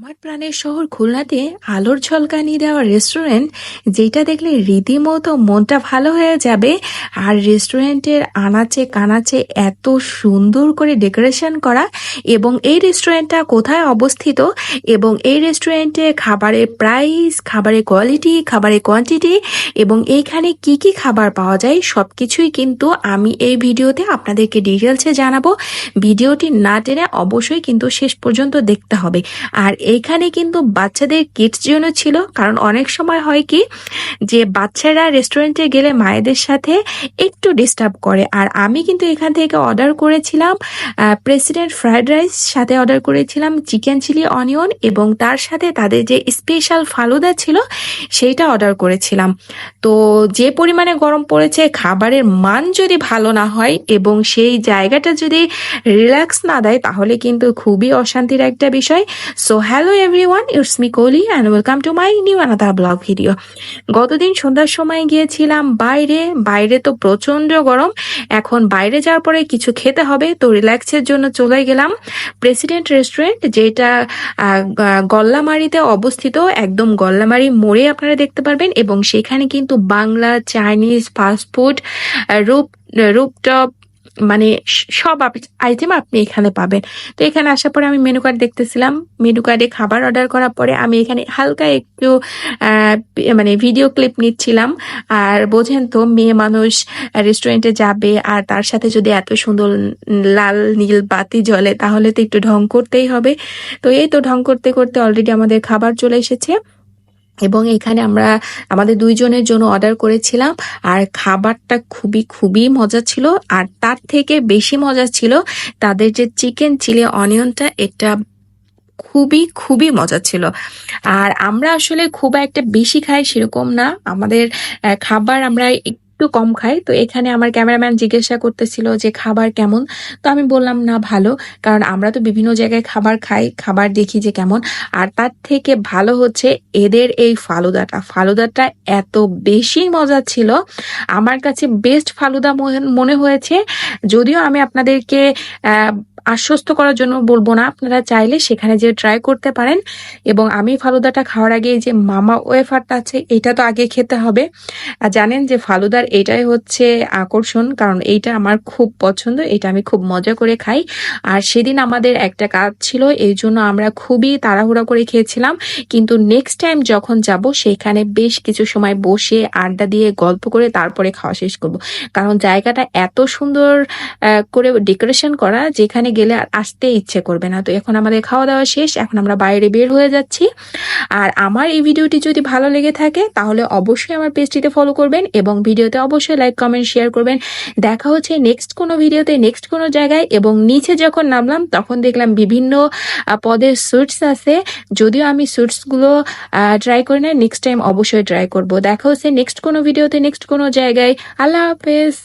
আমার প্রাণের শহর খুলনাতে আলোর ঝলকানি দেওয়া রেস্টুরেন্ট, যেটা দেখলে রীতিমতো মনটা ভালো হয়ে যাবে। আর রেস্টুরেন্টের আনাচে কানাচে এত সুন্দর করে ডেকোরেশন করা, এবং এই রেস্টুরেন্টটা কোথায় অবস্থিত, এবং এই রেস্টুরেন্টে খাবারের প্রাইস, খাবারের কোয়ালিটি, খাবারের কোয়ান্টিটি, এবং এইখানে কি কি খাবার পাওয়া যায় সবকিছুই কিন্তু আমি এই ভিডিওতে আপনাদেরকে ডিটেলসে জানাবো। ভিডিওটি না টেনে অবশ্যই কিন্তু শেষ পর্যন্ত দেখতে হবে। আর এইখানে কিন্তু বাচ্চাদের কিডস জোনও ছিল, কারণ অনেক সময় হয় কি যে বাচ্চারা রেস্টুরেন্টে গেলে মায়েদের সাথে একটু ডিস্টার্ব করে। আর আমি কিন্তু এখান থেকে অর্ডার করেছিলাম প্রেসিডেন্ট ফ্রাইড রাইস, সাথে অর্ডার করেছিলাম চিকেন চিলি অনিয়ন, এবং তার সাথে তাদের যে স্পেশাল ফালুদা ছিল সেইটা অর্ডার করেছিলাম। তো যে পরিমাণে গরম পড়েছে, খাবারের মান যদি ভালো না হয় এবং সেই জায়গাটা যদি রিল্যাক্স না দেয়, তাহলে কিন্তু খুবই অশান্তির একটা বিষয়। So hello everyone, it's me Koli and welcome to my new another blog video. গতদিন সন্ধ্যার সময় গিয়েছিলাম বাইরে। বাইরে তো প্রচন্ড গরম। এখন বাইরে যাওয়ার পরে কিছু খেতে হবে, তো রিল্যাক্সের জন্য চলে গেলাম প্রেসিডেন্ট রেস্টুরেন্ট, যেটা গল্লামারিতে অবস্থিত। একদম গল্লামারি মোড়ে আপনারা দেখতে পারবেন, এবং সেখানে কিন্তু বাংলা, চাইনিজ, ফাস্টফুড, রূপটপ, মানে সব আইটেম আপনি এখানে পাবেন। তো এখানে আসার পরে আমি মেনু কার্ড দেখতেছিলাম। মেনু কার্ডে খাবার অর্ডার করার পরে আমি এখানে হালকা একটু মানে ভিডিও ক্লিপ নিচ্ছিলাম। আর বোঝেন তো, মেয়ে মানুষ রেস্টুরেন্টে যাবে আর তার সাথে যদি এত সুন্দর লাল নীল বাতি জ্বলে, তাহলে তো একটু ঢং করতেই হবে। তো এই তো ঢং করতে করতে অলরেডি আমাদের খাবার চলে এসেছে, এবং এখানে আমরা আমাদের দুইজনের জন্য অর্ডার করেছিলাম। আর খাবারটা খুবই খুবই মজা ছিল। আর তার থেকে বেশি মজা ছিল তাদের যে চিকেন চিলি অনিয়নটা, এটা খুবই খুবই মজা ছিল। আর আমরা আসলে খুব একটা বেশি খাই সেরকম না, আমাদের খাবার আমরা একটু কম খাই। তো এখানে আমার ক্যামেরাম্যান জিজ্ঞাসা করতেছিল যে খাবার কেমন, তো আমি বললাম না ভালো, কারণ আমরা তো বিভিন্ন জায়গায় খাবার খাই, খাবার দেখি যে কেমন। আর তার থেকে ভালো হচ্ছে এদের এই ফালুদাটা এত বেশি মজা ছিল, আমার কাছে বেস্ট ফালুদা মনে হয়েছে। যদিও আমি আপনাদেরকে আশ্বস্ত করার জন্য বলবো না, আপনারা চাইলে সেখানে যে ট্রাই করতে পারেন। এবং আমি ফালুদাটা খাওয়ার আগে যে মামা ওয়েফারটা আছে, এটা তো আগে খেতে হবে। আর জানেন যে ফালুদার এটাই হচ্ছে আকর্ষণ, কারণ এইটা আমার খুব পছন্দ, এটা আমি খুব মজা করে খাই। আর সেদিন আমাদের একটা কাজ ছিল, এই জন্য আমরা খুবই তাড়াহুড়া করে খেয়েছিলাম। কিন্তু নেক্সট টাইম যখন যাব, সেখানে বেশ কিছু সময় বসে আড্ডা দিয়ে গল্প করে তারপরে খাওয়া শেষ করব, কারণ জায়গাটা এত সুন্দর করে ডেকোরেশন করা, যেখানে গেলে আর আসতে ইচ্ছে করবে না। তো এখন আমাদের খাওয়া দাওয়া শেষ, এখন আমরা বাইরে বের হয়ে যাচ্ছি। আর আমার এই ভিডিওটি যদি ভালো লেগে থাকে, তাহলে অবশ্যই আমার পেজটিতে ফলো করবেন, এবং ভিডিওতে অবশ্যই লাইক, কমেন্ট, শেয়ার করবেন। দেখা হচ্ছে নেক্সট কোনো ভিডিওতে, নেক্সট কোনো জায়গায়। এবং নিচে যখন নামলাম, তখন দেখলাম বিভিন্ন পদের সুইটস আছে। যদিও আমি সুইটসগুলো ট্রাই করি না, নেক্সট টাইম অবশ্যই ট্রাই করব। দেখা হচ্ছে নেক্সট কোনো ভিডিওতে, নেক্সট কোনো জায়গায়। আল্লাহ হাফেজ।